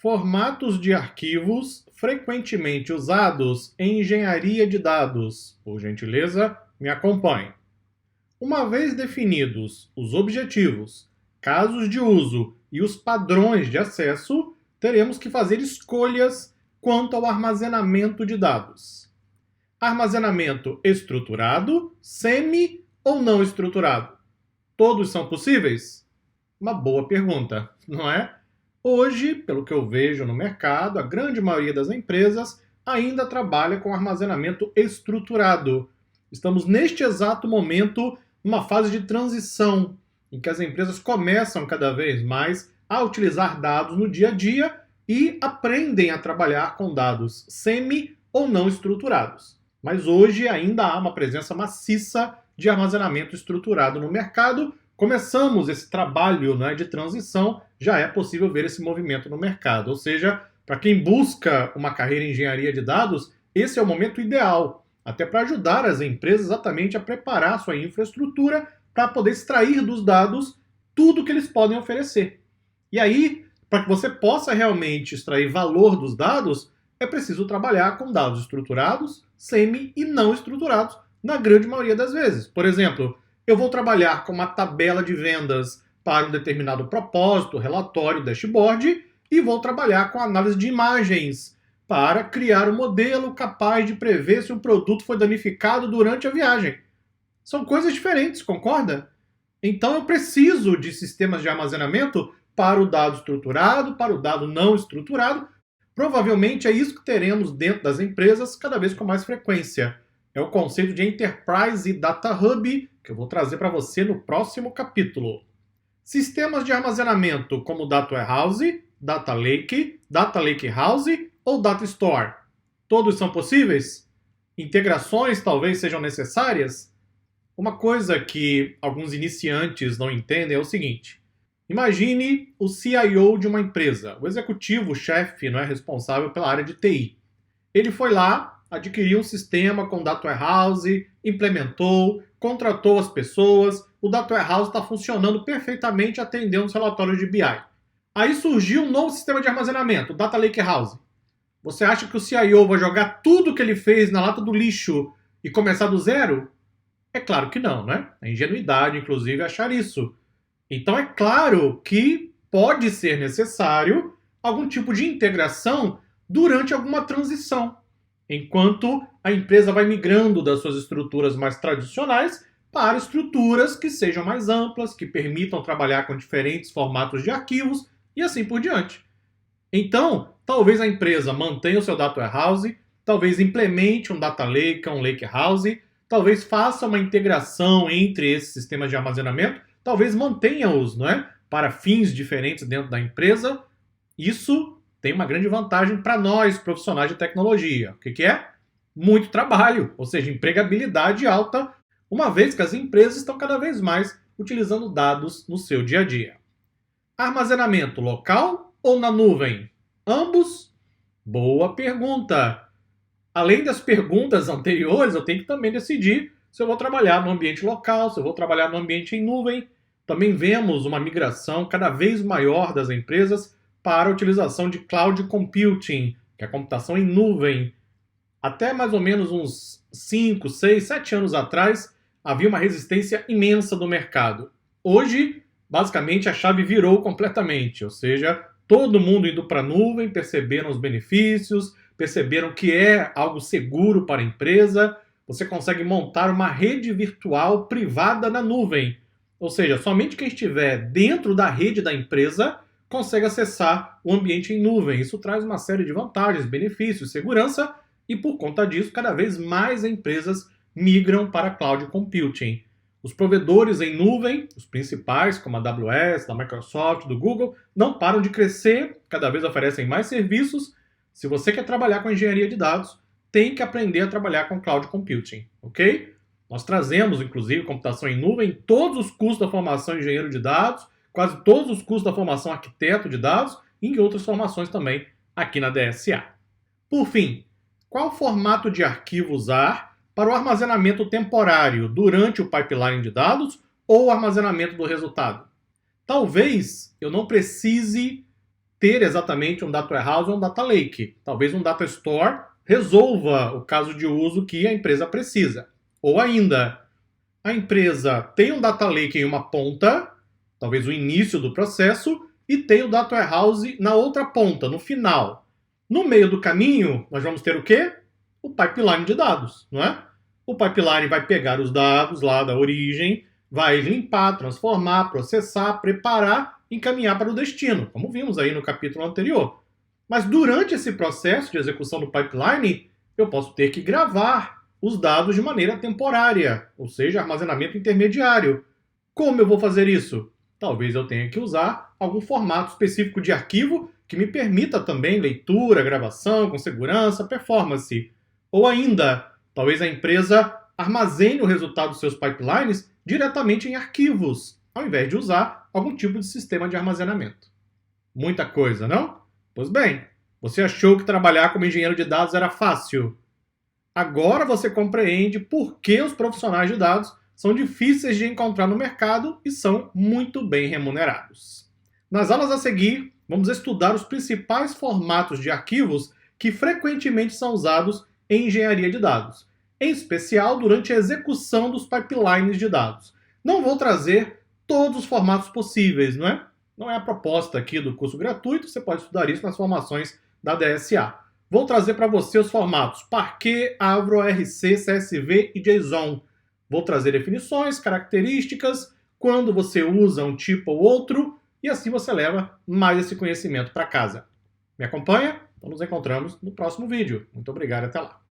Formatos de arquivos frequentemente usados em engenharia de dados. Por gentileza, me acompanhe. Uma vez definidos os objetivos, casos de uso e os padrões de acesso, teremos que fazer escolhas quanto ao armazenamento de dados. Armazenamento estruturado, semi ou não estruturado? Todos são possíveis? Uma boa pergunta, não é? Hoje, pelo que eu vejo no mercado, a grande maioria das empresas ainda trabalha com armazenamento estruturado. Estamos neste exato momento numa fase de transição, em que as empresas começam cada vez mais a utilizar dados no dia a dia e aprendem a trabalhar com dados semi ou não estruturados. Mas hoje ainda há uma presença maciça de armazenamento estruturado no mercado. Começamos esse trabalho, de transição, já é possível ver esse movimento no mercado. Ou seja, para quem busca uma carreira em engenharia de dados, esse é o momento ideal, até para ajudar as empresas exatamente a preparar a sua infraestrutura para poder extrair dos dados tudo que eles podem oferecer. E aí, para que você possa realmente extrair valor dos dados, é preciso trabalhar com dados estruturados, semi e não estruturados, na grande maioria das vezes. Por exemplo, eu vou trabalhar com uma tabela de vendas para um determinado propósito, relatório, dashboard, e vou trabalhar com análise de imagens para criar um modelo capaz de prever se um produto foi danificado durante a viagem. São coisas diferentes, concorda? Então eu preciso de sistemas de armazenamento para o dado estruturado, para o dado não estruturado. Provavelmente é isso que teremos dentro das empresas cada vez com mais frequência. É o conceito de Enterprise Data Hub, que eu vou trazer para você no próximo capítulo. Sistemas de armazenamento como Data Warehouse, Data Lake House ou Data Store. Todos são possíveis? Integrações talvez sejam necessárias? Uma coisa que alguns iniciantes não entendem é o seguinte. Imagine o CIO de uma empresa, o executivo, o chefe, responsável pela área de TI. Ele foi lá, adquiriu um sistema com Data Warehouse, implementou, contratou as pessoas, o Data Warehouse está funcionando perfeitamente atendendo os relatórios de BI. Aí surgiu um novo sistema de armazenamento, o Data Lake House. Você acha que o CIO vai jogar tudo que ele fez na lata do lixo e começar do zero? É claro que não, né? É ingenuidade, inclusive, achar isso. Então é claro que pode ser necessário algum tipo de integração durante alguma transição, enquanto a empresa vai migrando das suas estruturas mais tradicionais para estruturas que sejam mais amplas, que permitam trabalhar com diferentes formatos de arquivos e assim por diante. Então, talvez a empresa mantenha o seu Data Warehouse, talvez implemente um Data Lake, um Lake House, talvez faça uma integração entre esses sistemas de armazenamento, talvez mantenha-os, para fins diferentes dentro da empresa. Isso tem uma grande vantagem para nós, profissionais de tecnologia. O que é? Muito trabalho, ou seja, empregabilidade alta, uma vez que as empresas estão cada vez mais utilizando dados no seu dia a dia. Armazenamento local ou na nuvem? Ambos? Boa pergunta! Além das perguntas anteriores, eu tenho que também decidir se eu vou trabalhar no ambiente local, se eu vou trabalhar no ambiente em nuvem. Também vemos uma migração cada vez maior das empresas para a utilização de cloud computing, que é a computação em nuvem. Até mais ou menos uns 5, 6, 7 anos atrás, havia uma resistência imensa do mercado. Hoje, basicamente, a chave virou completamente, ou seja, todo mundo indo para a nuvem, perceberam os benefícios, perceberam que é algo seguro para a empresa. Você consegue montar uma rede virtual privada na nuvem. Ou seja, somente quem estiver dentro da rede da empresa consegue acessar o ambiente em nuvem. Isso traz uma série de vantagens, benefícios, segurança, e por conta disso, cada vez mais empresas migram para cloud computing. Os provedores em nuvem, os principais, como a AWS, da Microsoft, do Google, não param de crescer, cada vez oferecem mais serviços. Se você quer trabalhar com engenharia de dados, tem que aprender a trabalhar com cloud computing, ok? Nós trazemos, inclusive, computação em nuvem em todos os cursos da formação de engenheiro de dados, quase todos os cursos da formação arquiteto de dados e em outras formações também aqui na DSA. Por fim, qual formato de arquivo usar para o armazenamento temporário durante o pipeline de dados ou o armazenamento do resultado? Talvez eu não precise ter exatamente um data warehouse ou um data lake. Talvez um data store resolva o caso de uso que a empresa precisa. Ou ainda, a empresa tem um data lake em uma ponta, talvez o início do processo, e tem o data warehouse na outra ponta, no final. No meio do caminho, nós vamos ter o quê? O pipeline de dados, não é? O pipeline vai pegar os dados lá da origem, vai limpar, transformar, processar, preparar, encaminhar para o destino, como vimos aí no capítulo anterior. Mas durante esse processo de execução do pipeline, eu posso ter que gravar os dados de maneira temporária, ou seja, armazenamento intermediário. Como eu vou fazer isso? Talvez eu tenha que usar algum formato específico de arquivo que me permita também leitura, gravação com segurança, performance. Ou ainda, talvez a empresa armazene o resultado dos seus pipelines diretamente em arquivos, ao invés de usar algum tipo de sistema de armazenamento. Muita coisa, não? Pois bem, você achou que trabalhar como engenheiro de dados era fácil? Agora você compreende por que os profissionais de dados são difíceis de encontrar no mercado e são muito bem remunerados. Nas aulas a seguir, vamos estudar os principais formatos de arquivos que frequentemente são usados em engenharia de dados, em especial durante a execução dos pipelines de dados. Não vou trazer todos os formatos possíveis, não é? Não é a proposta aqui do curso gratuito, você pode estudar isso nas formações da DSA. Vou trazer para você os formatos Parquet, Avro, RC, CSV e JSON. Vou trazer definições, características, quando você usa um tipo ou outro, e assim você leva mais esse conhecimento para casa. Me acompanha? Então nos encontramos no próximo vídeo. Muito obrigado e até lá.